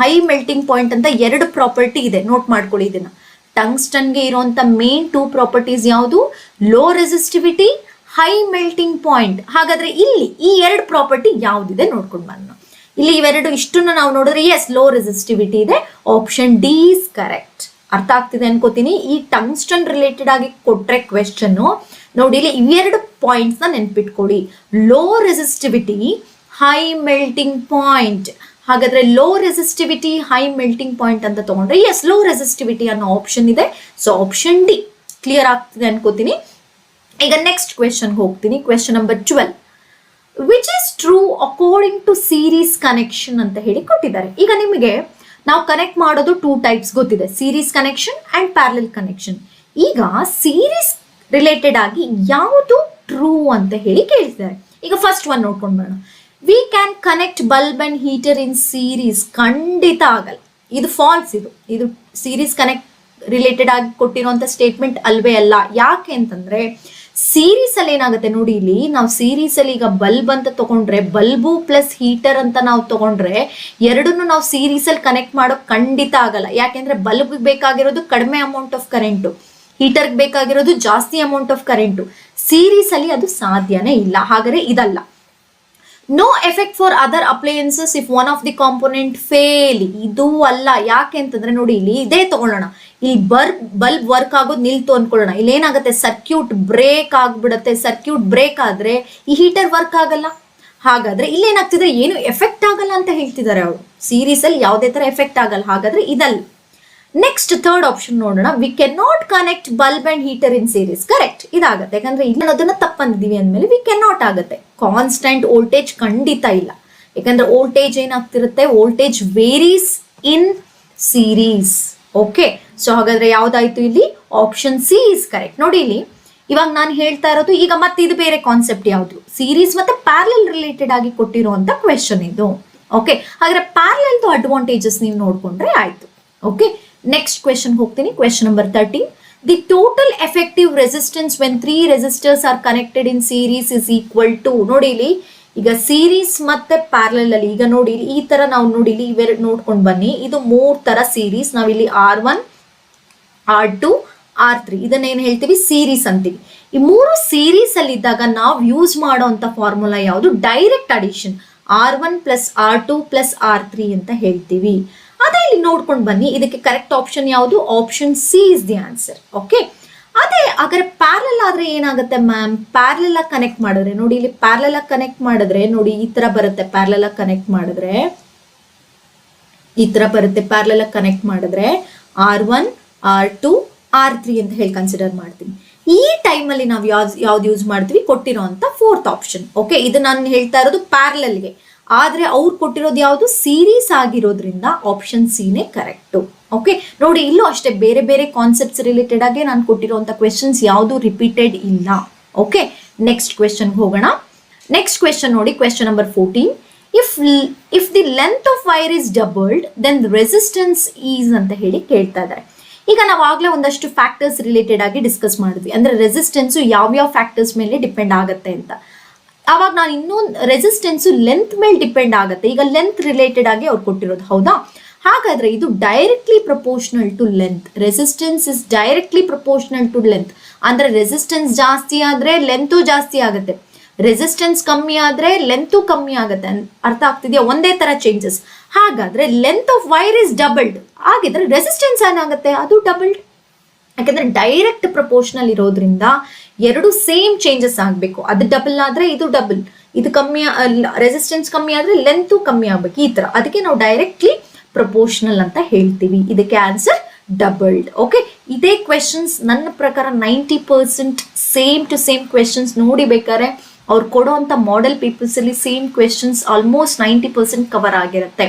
High melting point ಅಂತ 2 ಪ್ರಾಪರ್ಟಿ ಇದೆ, ನೋಟ್ ಮಾಡ್ಕೊಳ್ಳಿ ಇದನ್ನ. ಟಂಗ್ಸ್ಟನ್ಗೆ ಇರುವಂತ ಮೇನ್ 2 ಪ್ರಾಪರ್ಟೀಸ್ ಯಾವುದು? Low resistivity, high melting point. ಹಾಗಾದ್ರೆ ಇಲ್ಲಿ ಈ 2 ಪ್ರಾಪರ್ಟಿ ಯಾವ್ದಿದೆ ನೋಡ್ಕೊಂಡು ಬರೋಣ. ಇಲ್ಲಿ ಇವೆರಡು ಇಷ್ಟನ್ನು ನಾವು ನೋಡಿದ್ರೆ ಎಸ್, ಲೋ ರೆಸಿಸ್ಟಿವಿಟಿ ಇದೆ. Option D is correct. ಅರ್ಥ ಆಗ್ತಿದೆ ಅನ್ಕೋತೀನಿ. ಈ ಟಂಗ್ಸ್ಟನ್ ರಿಲೇಟೆಡ್ ಆಗಿ ಕೊಟ್ರೆ ಕ್ವೆಶನ್ ನೋಡಿ, ಇಲ್ಲಿ ಇವೆರಡು ಪಾಯಿಂಟ್ಸ್ ನ ನೆನ್ಪಿಟ್ಕೊಳ್ಳಿ. Low resistivity, high melting point. ಹಾಗಾದ್ರೆ low resistivity, high melting point ಅಂತ ತಗೊಂಡ್ರೆ ಎಸ್, ಲೋ ರೆಸಿಸ್ಟಿವಿಟಿ ಅನ್ನೋ ಆಪ್ಷನ್ ಇದೆ. ಸೊ ಆಪ್ಷನ್ ಡಿ ಕ್ಲಿಯರ್ ಆಗ್ತಿದೆ ಅನ್ಕೋತೀನಿ. ಈಗ ನೆಕ್ಸ್ಟ್ ಕ್ವೆಶನ್ ಹೋಗ್ತೀನಿ. Question number 12, which is true according to series connection ಅಂತ ಹೇಳಿ ಕೊಟ್ಟಿದ್ದಾರೆ. ಈಗ ನಿಮಗೆ ನಾವು ಕನೆಕ್ಟ್ ಮಾಡೋದು 2 ಟೈಪ್ಸ್ ಗೊತ್ತಿದೆ, series connection and parallel connection. ಈಗ ಸೀರೀಸ್ ರಿಲೇಟೆಡ್ ಆಗಿ ಯಾವುದು ಟ್ರೂ ಅಂತ ಹೇಳಿ ಕೇಳ್ತಿದ್ದಾರೆ. ಈಗ ಫಸ್ಟ್ ಒನ್ ನೋಡ್ಕೊಂಡು ಬರೋಣ. We can connect bulb and heater in series. ಖಂಡಿತ ಆಗಲ್ಲ, ಇದು ಫಾಲ್ಸ್. ಇದು ಸೀರೀಸ್ ಕನೆಕ್ಟ್ ರಿಲೇಟೆಡ್ ಆಗಿ ಕೊಟ್ಟಿರುವಂತ ಸ್ಟೇಟ್ಮೆಂಟ್ ಅಲ್ವೇ ಅಲ್ಲ. ಯಾಕೆ ಅಂತಂದ್ರೆ ಸೀರೀಸ್ ಅಲ್ಲಿ ಏನಾಗುತ್ತೆ ನೋಡಿ, ಇಲ್ಲಿ ನಾವು ಸೀರೀಸ್ ಅಲ್ಲಿ ಈಗ ಬಲ್ಬ್ ಅಂತ ತಗೊಂಡ್ರೆ, ಬಲ್ಬು ಪ್ಲಸ್ ಹೀಟರ್ ಅಂತ ನಾವು ತಗೊಂಡ್ರೆ ಎರಡನ್ನು ನಾವು ಸೀರೀಸ್ ಅಲ್ಲಿ ಕನೆಕ್ಟ್ ಮಾಡೋಕ್ ಖಂಡಿತ ಆಗಲ್ಲ. ಯಾಕೆಂದ್ರೆ ಬಲ್ಬ್ ಬೇಕಾಗಿರೋದು ಕಡಿಮೆ ಅಮೌಂಟ್ ಆಫ್ ಕರೆಂಟು, ಹೀಟರ್ಗೆ ಬೇಕಾಗಿರೋದು ಜಾಸ್ತಿ ಅಮೌಂಟ್ ಆಫ್ ಕರೆಂಟು. ಸೀರೀಸ್ ಅಲ್ಲಿ ಅದು ಸಾಧ್ಯನೇ ಇಲ್ಲ. ಹಾಗಾದ್ರೆ ಇದಲ್ಲ. No effect for other appliances if one of the component fail. ಇದು ಅಲ್ಲ. ಯಾಕೆ ಅಂತಂದ್ರೆ ನೋಡಿ, ಇಲ್ಲಿ ಇದೇ ತಗೊಳ್ಳೋಣ. ಇಲ್ಲಿ ಬಲ್ಬ್ ವರ್ಕ್ ಆಗೋದು ನಿಲ್ತು ಅನ್ಕೊಳ್ಳೋಣ. ಇಲ್ಲಿ ಏನಾಗುತ್ತೆ, ಸರ್ಕ್ಯೂಟ್ ಬ್ರೇಕ್ ಆಗ್ಬಿಡುತ್ತೆ. ಸರ್ಕ್ಯೂಟ್ ಬ್ರೇಕ್ ಆದ್ರೆ ಈ ಹೀಟರ್ ವರ್ಕ್ ಆಗಲ್ಲ. ಹಾಗಾದ್ರೆ ಇಲ್ಲಿ ಏನಾಗ್ತಿದ್ರೆ ಏನು ಎಫೆಕ್ಟ್ ಆಗಲ್ಲ ಅಂತ ಹೇಳ್ತಿದ್ದಾರೆ ಅವರು. ಸೀರೀಸ್ ಅಲ್ಲಿ ಯಾವುದೇ ತರ ಎಫೆಕ್ಟ್ ಆಗಲ್ಲ. ಹಾಗಾದ್ರೆ ಇದಲ್ಲ. ನೆಕ್ಸ್ಟ್ ಥರ್ಡ್ ಆಪ್ಷನ್ ನೋಡೋಣ. We can not connect bulb and heater in series. Correct, ಇದಾಗುತ್ತೆ. ಯಾಕಂದ್ರೆ ಇಲ್ಲಿ ಅದನ್ನ ತಪ್ಪಂದಿದೀವಿ ಅಂದ್ಮೇಲೆ ವಿ ಕ್ಯಾನ್ ನಾಟ್ ಆಗುತ್ತೆ. ಕಾನ್ಸ್ಟೆಂಟ್ ವೋಲ್ಟೇಜ್ ಖಂಡಿತ ಇಲ್ಲ. ಯಾಕಂದ್ರೆ ವೋಲ್ಟೇಜ್ ಏನಾಗ್ತಿರುತ್ತೆ, voltage varies in series. Okay, so ಹಾಗಾದ್ರೆ ಯಾವ್ದಾಯ್ತು ಇಲ್ಲಿ? Option C is correct. ನೋಡಿ ಇಲ್ಲಿ ಇವಾಗ ನಾನು ಹೇಳ್ತಾ ಇರೋದು, ಈಗ ಮತ್ತೆ ಇದು ಬೇರೆ ಕಾನ್ಸೆಪ್ಟ್ ಯಾವುದು, ಸೀರೀಸ್ ಮತ್ತೆ ಪ್ಯಾರಲಲ್ ರಿಲೇಟೆಡ್ ಆಗಿ ಕೊಟ್ಟಿರುವಂತ ಕ್ವೆಶನ್ ಇದು. ಓಕೆ, ಹಾಗಾದ್ರೆ ಪ್ಯಾರಲಲ್ ಅಡ್ವಾಂಟೇಜಸ್ ನೀವು ನೋಡ್ಕೊಂಡ್ರೆ ಆಯ್ತು. ಓಕೆ, ನೆಕ್ಸ್ಟ್ ಕ್ವೆಶನ್ ಹೋಗ್ತೀನಿ. Question number 13, the total effective resistance when 3 resistors are connected in series is equal to. ನೋಡಿ ಇಲ್ಲಿ ಈಗ ಸೀರೀಸ್ ಮತ್ತೆ ಪ್ಯಾರಲಲ್ ಅಲ್ಲಿ, ಈಗ ನೋಡಿ ಈ ತರ ನಾವು ನೋಡಿ ಇಲ್ಲಿ ಇವೆರಡು ನೋಡ್ಕೊಂಡು ಬನ್ನಿ. ಇದು 3 ತರ ಸೀರೀಸ್. ನಾವಿಲ್ಲಿ R1, R2, R3 ಇದನ್ನೇನು ಹೇಳ್ತೀವಿ, ಸೀರೀಸ್ ಅಂತೀವಿ. ಈ 3 ಸೀರೀಸ್ ಅಲ್ಲಿ ಇದ್ದಾಗ ನಾವು ಯೂಸ್ ಮಾಡುವಂತ ಫಾರ್ಮುಲಾ ಯಾವುದು? Direct addition. R1 plus R2 plus R3 ಅಂತ ಹೇಳ್ತೀವಿ. ಅದೇ ಇಲ್ಲಿ ನೋಡ್ಕೊಂಡು ಬನ್ನಿ. ಇದಕ್ಕೆ ಕರೆಕ್ಟ್ ಆಪ್ಷನ್ ಯಾವುದು? Option C is the answer. Okay, ಅದೇ ಹಾಗಾದ್ರೆ ಪ್ಯಾರಲಲ್ ಆದ್ರೆ ಏನಾಗುತ್ತೆ ಮ್ಯಾಮ್? ಪ್ಯಾರಲಲ್ ಕನೆಕ್ಟ್ ಮಾಡಿದ್ರೆ ನೋಡಿ, ಇಲ್ಲಿ ಪ್ಯಾರಲಲ್ ಕನೆಕ್ಟ್ ಮಾಡಿದ್ರೆ ನೋಡಿ ಈ ತರ ಬರುತ್ತೆ. ಪ್ಯಾರಲಲ್ ಕನೆಕ್ಟ್ ಮಾಡಿದ್ರೆ ಈ ತರ ಬರುತ್ತೆ. ಪ್ಯಾರಲಲ್ ಕನೆಕ್ಟ್ ಮಾಡಿದ್ರೆ R1, R2, R3 ಅಂತ ಹೇಳಿ ಕನ್ಸಿಡರ್ ಮಾಡ್ತೀವಿ. ಈ ಟೈಮಲ್ಲಿ ನಾವು ಯಾವ್ದು ಯೂಸ್ ಮಾಡ್ತೀವಿ? ಕೊಟ್ಟಿರೋ ಅಂತ 4th ಆಪ್ಷನ್. ಓಕೆ, ಇದು ನಾನು ಹೇಳ್ತಾ ಇರೋದು ಪ್ಯಾರಲಲ್ಗೆ. ಆದ್ರೆ ಅವ್ರು ಕೊಟ್ಟಿರೋದು ಯಾವುದು? ಸೀರೀಸ್ ಆಗಿರೋದ್ರಿಂದ ಆಪ್ಷನ್ ಸಿನೇ ಕರೆಕ್ಟ್. ಓಕೆ, ನೋಡಿ ಇಲ್ಲೂ ಅಷ್ಟೇ ಬೇರೆ ಬೇರೆ ಕಾನ್ಸೆಪ್ಟ್ಸ್ ರಿಲೇಟೆಡ್ ಆಗಿ ನಾನು ಕೊಟ್ಟಿರುವಂತ ಕ್ವೆಶನ್ಸ್ ಯಾವುದು ರಿಪೀಟೆಡ್ ಇಲ್ಲ. ಓಕೆ, ನೆಕ್ಸ್ಟ್ ಕ್ವೆಶನ್ ಹೋಗೋಣ. ನೆಕ್ಸ್ಟ್ ಕ್ವೆಶನ್ ನೋಡಿ, question number 14, if the length of wire is doubled then resistance is ಅಂತ ಹೇಳಿ ಕೇಳ್ತಾ ಇದ್ದಾರೆ. ಈಗ ನಾವು ಆಗ್ಲೇ ಒಂದಷ್ಟು ಫ್ಯಾಕ್ಟರ್ಸ್ ರಿಲೇಟೆಡ್ ಆಗಿ ಡಿಸ್ಕಸ್ ಮಾಡಿದ್ವಿ. ಅಂದ್ರೆ ರೆಸಿಸ್ಟೆನ್ಸ್ ಯಾವ್ಯಾವ ಫ್ಯಾಕ್ಟರ್ಸ್ ಮೇಲೆ ಡಿಪೆಂಡ್ ಆಗುತ್ತೆ ಅಂತ. ಅವಾಗ ನಾನು ಇನ್ನೊಂದು ರೆಸಿಸ್ಟೆನ್ಸ್ ಲೆಂತ್ ಮೇಲೆ ಡಿಪೆಂಡ್ ಆಗುತ್ತೆ. ಈಗ ಲೆಂತ್ ರಿಲೇಟೆಡ್ ಆಗಿ ಅವ್ರು ಕೊಟ್ಟಿರೋದು, ಹೌದಾ? ಹಾಗಾದ್ರೆ ಇದು directly proportional to length. Resistance is directly proportional to length. ಅಂದ್ರೆ ರೆಸಿಸ್ಟೆನ್ಸ್ ಜಾಸ್ತಿ ಆದ್ರೆ ಲೆಂತು ಜಾಸ್ತಿ ಆಗುತ್ತೆ, ರೆಸಿಸ್ಟೆನ್ಸ್ ಕಮ್ಮಿ ಆದ್ರೆ ಲೆಂತು ಕಮ್ಮಿ ಆಗುತ್ತೆ. ಅರ್ಥ ಆಗ್ತಿದೆಯಾ? ಒಂದೇ ತರ ಚೇಂಜಸ್. ಹಾಗಾದ್ರೆ length of wire is doubled ಆಗಿದ್ರೆ ರೆಸಿಸ್ಟೆನ್ಸ್ ಏನಾಗುತ್ತೆ? ಅದು ಡಬಲ್ಡ್. ಯಾಕಂದ್ರೆ ಡೈರೆಕ್ಟ್ ಪ್ರಪೋರ್ಷನಲ್ ಇರೋದ್ರಿಂದ ಎರಡು ಸೇಮ್ ಚೇಂಜಸ್ ಆಗ್ಬೇಕು. ಅದು ಡಬಲ್ ಆದ್ರೆ ಇದು ಡಬಲ್, ಇದು ಕಮ್ಮಿ, ರೆಸಿಸ್ಟೆನ್ಸ್ ಕಮ್ಮಿ ಆದ್ರೆ ಲೆಂತ್ ಕಮ್ಮಿ ಆಗ್ಬೇಕು. ಈ ತರ ಅದಕ್ಕೆ ನಾವು ಡೈರೆಕ್ಟ್ಲಿ ಪ್ರಪೋರ್ಷನಲ್ ಅಂತ ಹೇಳ್ತೀವಿ. ಇದಕ್ಕೆ ಆನ್ಸರ್ ಡಬಲ್ಡ್. ಓಕೆ, ಇದೇ ಕ್ವೆಶನ್ಸ್ ನನ್ನ ಪ್ರಕಾರ 90% ಸೇಮ್ ಟು ಸೇಮ್ ಕ್ವೆಶನ್ಸ್ ನೋಡಿ. ಬೇಕಾದ್ರೆ ಅವ್ರು ಕೊಡುವಂತ ಮಾಡೆಲ್ ಪೇಪರ್ಸ್ ಅಲ್ಲಿ ಸೇಮ್ ಕ್ವೆಶನ್ಸ್ ಆಲ್ಮೋಸ್ಟ್ 90% ಕವರ್ ಆಗಿರುತ್ತೆ.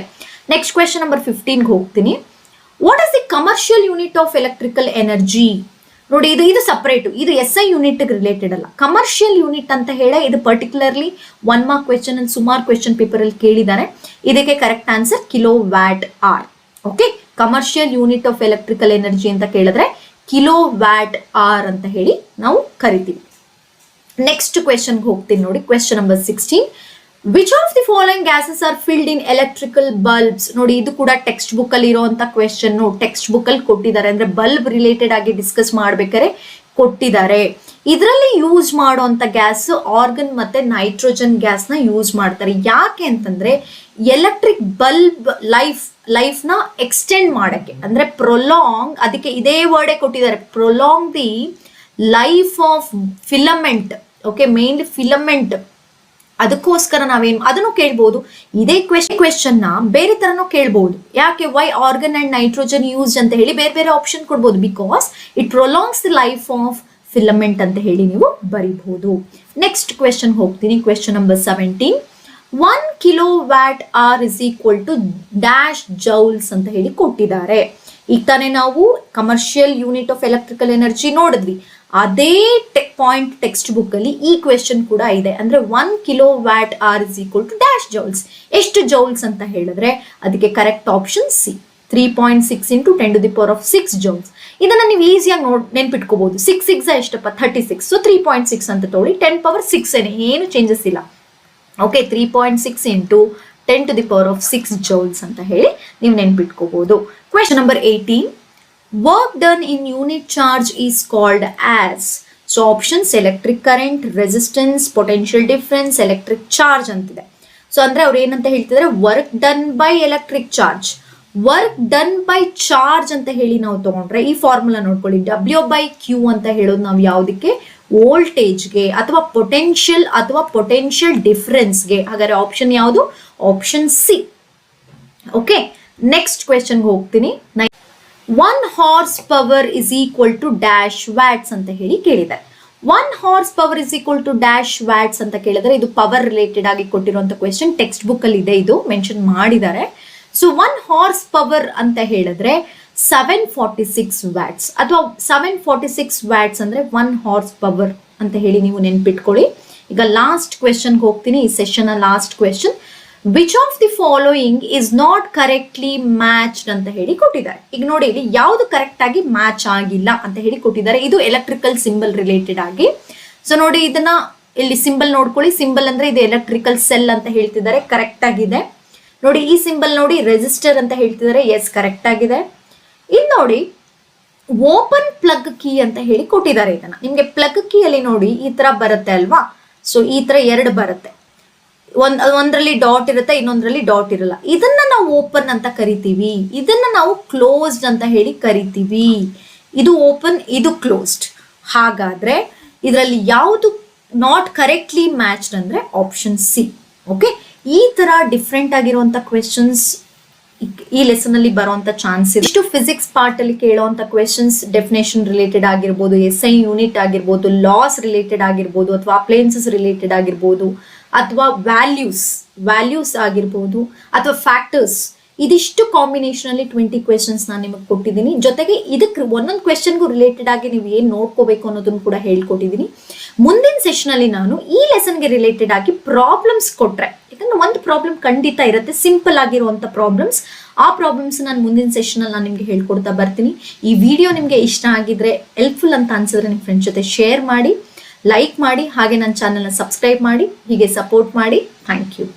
ನೆಕ್ಸ್ಟ್ ಕ್ವೆಶನ್ ನಂಬರ್ 15 ಹೋಗ್ತೀನಿ. What is the commercial unit of electrical energy? ನೋಡಿ ಇದು ಸಪರೇಟ್, ಇದು SI ಯೂನಿಟ್ ರಿಲೇಟೆಡ್ ಅಲ್ಲ. ಕಮರ್ಷಿಯಲ್ ಯೂನಿಟ್ ಅಂತ ಹೇಳಿ ಇದು ಪರ್ಟಿಕ್ಯುಲರ್ಲಿ 1 ಮಾರ್ಕ್ ಕ್ವೆಶನ್ ಅಂಡ್ ಸುಮಾರು ಕ್ವೆಶನ್ ಪೇಪರ್ ಅಲ್ಲಿ ಕೇಳಿದ್ದಾರೆ. ಇದಕ್ಕೆ correct answer kilowatt hour. Okay, commercial unit of electrical energy ಅಂತ ಕೇಳಿದ್ರೆ ಕಿಲೋ ವ್ಯಾಟ್ ಆರ್ ಅಂತ ಹೇಳಿ ನಾವು ಕರಿತೀವಿ. ನೆಕ್ಸ್ಟ್ ಕ್ವೆಶನ್ಗೆ ಹೋಗ್ತೀನಿ ನೋಡಿ. Question number 16, which of the following gases R filled in electrical bulbs? ನೋಡಿ ಇದು ಕೂಡ ಟೆಕ್ಸ್ಟ್ ಬುಕ್ ಅಲ್ಲಿ ಇರುವಂತ ಕ್ವೆಶನ್. ಟೆಕ್ಸ್ಟ್ ಬುಕ್ ಅಲ್ಲಿ ಕೊಟ್ಟಿದ್ದಾರೆ, ಅಂದ್ರೆ ಬಲ್ಬ್ ರಿಲೇಟೆಡ್ ಆಗಿ ಡಿಸ್ಕಸ್ ಮಾಡ್ಬೇಕಾದ್ರೆ ಕೊಟ್ಟಿದ್ದಾರೆ. ಇದರಲ್ಲಿ ಯೂಸ್ ಮಾಡುವಂತ ಗ್ಯಾಸ್ ಆರ್ಗನ್ ಮತ್ತೆ ನೈಟ್ರೋಜನ್ ಗ್ಯಾಸ್ ನ ಯೂಸ್ ಮಾಡ್ತಾರೆ. ಯಾಕೆ ಅಂತಂದ್ರೆ ಎಲೆಕ್ಟ್ರಿಕ್ ಬಲ್ಬ್ ಲೈಫ್ ನ ಎಕ್ಸ್ಟೆಂಡ್ ಮಾಡಕ್ಕೆ, ಅಂದ್ರೆ ಪ್ರೊಲಾಂಗ್, ಅದಕ್ಕೆ ಇದೇ ವರ್ಡೇ ಕೊಟ್ಟಿದ್ದಾರೆ, prolong the life of filament. Okay, mainly filament. ಅದಕ್ಕೋಸ್ಕರ ನಾವೇನು ಅದನ್ನು ಕೇಳ್ಬೋದು. ಇದೇ ಕ್ವೆಶನ್ ನ ಬೇರೆ ತರನೂ ಕೇಳ್ಬಹುದು. ಯಾಕೆ? Why argon and nitrogen use ಅಂತ ಹೇಳಿ ಬೇರೆ ಬೇರೆ ಆಪ್ಷನ್ ಕೊಡ್ಬೋದು. Because it prolongs the life of filament ಅಂತ ಹೇಳಿ ನೀವು ಬರಿಬಹುದು. ನೆಕ್ಸ್ಟ್ ಕ್ವೆಶನ್ ಹೋಗ್ತೀನಿ. Question number 17. 1 kilowatt hour is equal to dash joules ಅಂತ ಹೇಳಿ ಕೊಟ್ಟಿದ್ದಾರೆ. ಈಗ ತಾನೇ ನಾವು commercial unit of electrical energy ನೋಡಿದ್ವಿ. ಅದೇ ಪಾಯಿಂಟ್ ಟೆಕ್ಸ್ಟ್ ಬುಕ್ ಅಲ್ಲಿ ಈ ಕ್ವೆಶನ್ ಕೂಡ ಇದೆ. ಅಂದ್ರೆ 1 kilowatt hour is equal to dash joules. ಎಷ್ಟು ಜೌಲ್ಸ್ ಅಂತ ಹೇಳಿದ್ರೆ ಅದಕ್ಕೆ correct option C, 3.6 into 10⁶ joules. ಇದನ್ನ ನೀವು ಈಸಿಯಾಗಿ ನೆನ್ಪಿಟ್ಕೋಬಹುದು. 6 6 ಎಷ್ಟಪ್ಪ 36. ಸೊ 3.6 ಅಂತ ತಗೊಳ್ಳಿ. 10⁶ ಏನು ಚೇಂಜಸ್ ಇಲ್ಲ. ಓಕೆ, 3.6 ಇಂಟು 10⁶ ಜೌಲ್ಸ್ ಅಂತ ಹೇಳಿ ನೀವು ನೆನ್ಪಿಟ್ಕೋಬಹುದು. Question number 18. Work done in unit charge is called as. So options electric current, resistance, potential difference, electric charge ಅಂತಿದೆ. ಸೊ ಅಂದ್ರೆ ಅವ್ರು ಏನಂತ ಹೇಳ್ತಿದ್ದಾರೆ, work done by electric charge. Work done by charge ಅಂತ ಹೇಳಿ ನಾವು ತಗೊಂಡ್ರೆ ಈ ಫಾರ್ಮುಲಾ ನೋಡ್ಕೊಳ್ಳಿ. W/Q ಅಂತ ಹೇಳೋದು ನಾವು ಯಾವುದಕ್ಕೆ, ವೋಲ್ಟೇಜ್ಗೆ ಅಥವಾ ಪೊಟೆನ್ಷಿಯಲ್ ಡಿಫರೆನ್ಸ್ಗೆ. ಹಾಗಾದ್ರೆ ಆಪ್ಷನ್ ಯಾವುದು? Option C. ಓಕೆ, ನೆಕ್ಸ್ಟ್ ಕ್ವೆಶನ್ಗೆ ಹೋಗ್ತೀನಿ. 1 horse power is equal to dash watts ಅಂತ ಹೇಳಿ ಕೇಳಿದ್ದಾರೆ. 1 horse power is equal to dash watts ಅಂತ ಕೇಳಿದ್ರೆ ಇದು ಪವರ್ ರಿಲೇಟೆಡ್ ಆಗಿ ಕೊಟ್ಟಿರುವಂತ ಕ್ವೆಶನ್. ಟೆಕ್ಸ್ಟ್ ಬುಕ್ ಅಲ್ಲಿ ಇದೆ, ಇದು ಮೆನ್ಷನ್ ಮಾಡಿದ್ದಾರೆ. ಸೊ 1 ಹಾರ್ಸ್ ಪವರ್ ಅಂತ ಹೇಳಿದ್ರೆ 746 ವ್ಯಾಟ್ಸ್ ಅಥವಾ 746 ವ್ಯಾಟ್ಸ್ ಅಂದ್ರೆ 1 ಹಾರ್ಸ್ ಪವರ್ ಅಂತ ಹೇಳಿ ನೀವು ನೆನ್ಪಿಟ್ಕೊಳ್ಳಿ. ಈಗ ಲಾಸ್ಟ್ ಕ್ವೆಶನ್ಗೆ ಹೋಗ್ತೀನಿ, ಈ session last question. Which of the following is not correctly matched ಅಂತ ಹೇಳಿ ಕೊಟ್ಟಿದ್ದಾರೆ. ಈಗ ನೋಡಿ, ಇಲ್ಲಿ ಯಾವುದು ಕರೆಕ್ಟ್ ಆಗಿ ಮ್ಯಾಚ್ ಆಗಿಲ್ಲ ಅಂತ ಹೇಳಿ ಕೊಟ್ಟಿದ್ದಾರೆ. ಇದು ಎಲೆಕ್ಟ್ರಿಕಲ್ ಸಿಂಬಲ್ ರಿಲೇಟೆಡ್ ಆಗಿ. ಸೊ ನೋಡಿ, ಇದನ್ನ ಇಲ್ಲಿ ಸಿಂಬಲ್ ನೋಡ್ಕೊಳ್ಳಿ. ಸಿಂಬಲ್ ಅಂದ್ರೆ ಇದು ಎಲೆಕ್ಟ್ರಿಕಲ್ ಸೆಲ್ ಅಂತ ಹೇಳ್ತಿದ್ದಾರೆ, ಕರೆಕ್ಟ್ ಆಗಿದೆ. ನೋಡಿ ಈ ಸಿಂಬಲ್ ನೋಡಿ, ರೆಸಿಸ್ಟರ್ ಅಂತ ಹೇಳ್ತಿದ್ದಾರೆ, ಎಸ್ ಕರೆಕ್ಟ್ ಆಗಿದೆ. ಇನ್ನು ನೋಡಿ, ಓಪನ್ ಪ್ಲಗ್ ಕೀ ಅಂತ ಹೇಳಿ ಕೊಟ್ಟಿದ್ದಾರೆ. ಇದನ್ನ ನಿಮ್ಗೆ ಪ್ಲಗ್ ಕೀ ಅಲ್ಲಿ ನೋಡಿ ಈ ತರ ಬರುತ್ತೆ ಅಲ್ವಾ. ಸೊ ಈ ತರ 2 ಬರುತ್ತೆ, ಒಂದ್ರಲ್ಲಿ ಡಾಟ್ ಇರುತ್ತೆ, ಇನ್ನೊಂದ್ರಲ್ಲಿ ಡಾಟ್ ಇರಲ್ಲ. ಇದನ್ನ ನಾವು ಓಪನ್ ಅಂತ ಕರಿತೀವಿ, ಇದನ್ನ ನಾವು ಕ್ಲೋಸ್ಡ್ ಅಂತ ಹೇಳಿ ಕರಿತೀವಿ. ಇದು ಓಪನ್, ಇದು ಕ್ಲೋಸ್ಡ್. ಹಾಗಾದ್ರೆ ಇದರಲ್ಲಿ ಯಾವುದು ನಾಟ್ ಕರೆಕ್ಟ್ಲಿ ಮ್ಯಾಚ್ಡ್ ಅಂದ್ರೆ ಆಪ್ಷನ್ ಸಿ. ಓಕೆ, ಈ ತರ ಡಿಫ್ರೆಂಟ್ ಆಗಿರುವಂತ ಕ್ವೆಶನ್ಸ್ ಈ ಲೆಸನ್ ಅಲ್ಲಿ ಬರುವಂತ ಚಾನ್ಸ್ ಇದೆ. ಇಷ್ಟು ಫಿಸಿಕ್ಸ್ ಪಾರ್ಟ್ ಅಲ್ಲಿ ಕೇಳುವಂತ ಕ್ವೆಶನ್ಸ್ ಡೆಫಿನೇಷನ್ ರಿಲೇಟೆಡ್ ಆಗಿರ್ಬೋದು, SI ಯೂನಿಟ್ ಆಗಿರ್ಬೋದು, ಲಾಸ್ ರಿಲೇಟೆಡ್ ಆಗಿರ್ಬೋದು, ಅಥವಾ ಅಪ್ಲಯನ್ಸಸ್ ರಿಲೇಟೆಡ್ ಆಗಿರ್ಬೋದು, ಅಥವಾ ವ್ಯಾಲ್ಯೂಸ್ ಆಗಿರ್ಬೋದು, ಅಥವಾ ಫ್ಯಾಕ್ಟರ್ಸ್. ಇದಿಷ್ಟು ಕಾಂಬಿನೇಷನ್ ಅಲ್ಲಿ 20 ಕ್ವೆಶನ್ಸ್ ನಾನು ನಿಮಗೆ ಕೊಟ್ಟಿದ್ದೀನಿ. ಜೊತೆಗೆ ಇದಕ್ಕೆ ಒಂದೊಂದು ಕ್ವೆಶನ್ಗೂ ರಿಲೇಟೆಡ್ ಆಗಿ ನೀವು ಏನ್ ನೋಡ್ಕೋಬೇಕು ಅನ್ನೋದನ್ನು ಕೂಡ ಹೇಳ್ಕೊಟ್ಟಿದ್ದೀನಿ. ಮುಂದಿನ ಸೆಷನ್ ಅಲ್ಲಿ ನಾನು ಈ ಲೆಸನ್ಗೆ ರಿಲೇಟೆಡ್ ಆಗಿ ಪ್ರಾಬ್ಲಮ್ಸ್ ಕೊಟ್ರೆ, ಯಾಕಂದ್ರೆ ಒಂದು ಪ್ರಾಬ್ಲಮ್ ಖಂಡಿತ ಇರುತ್ತೆ, ಸಿಂಪಲ್ ಆಗಿರುವಂತ ಪ್ರಾಬ್ಲಮ್ಸ್. ಆ ಪ್ರಾಬ್ಲಮ್ಸ್ ನಾನು ಮುಂದಿನ ಸೆಷನ್ ಅಲ್ಲಿ ನಾನು ನಿಮ್ಗೆ ಹೇಳ್ಕೊಡ್ತಾ ಬರ್ತೀನಿ. ಈ ವಿಡಿಯೋ ನಿಮ್ಗೆ ಇಷ್ಟ ಆಗಿದ್ರೆ, ಹೆಲ್ಪ್ಫುಲ್ ಅಂತ ಅನ್ಸಿದ್ರೆ ನಿಮ್ಮ ಫ್ರೆಂಡ್ಸ್ ಜೊತೆ ಶೇರ್ ಮಾಡಿ, ಲೈಕ್ ಮಾಡಿ, ಹಾಗೆ ನನ್ನ ಚಾನೆಲ್ನ ಸಬ್ಸ್ಕ್ರೈಬ್ ಮಾಡಿ, ಹೀಗೆ ಸಪೋರ್ಟ್ ಮಾಡಿ. Thank you.